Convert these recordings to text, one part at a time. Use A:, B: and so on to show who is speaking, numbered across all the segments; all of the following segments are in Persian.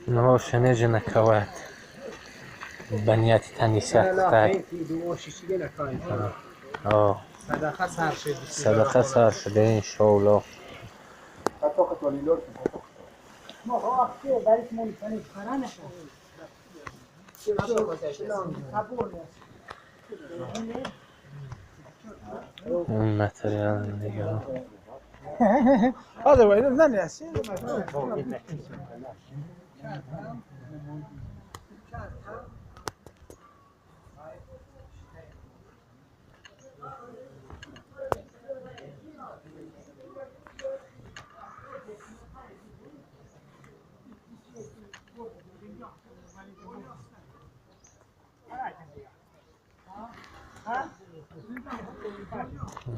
A: نماش نجی نکواد بنیتی تنیسه کتای صدقه سر شده این شولا اون متریال نگاه
B: هذا وين الناس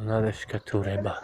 A: نداشت که توره بعد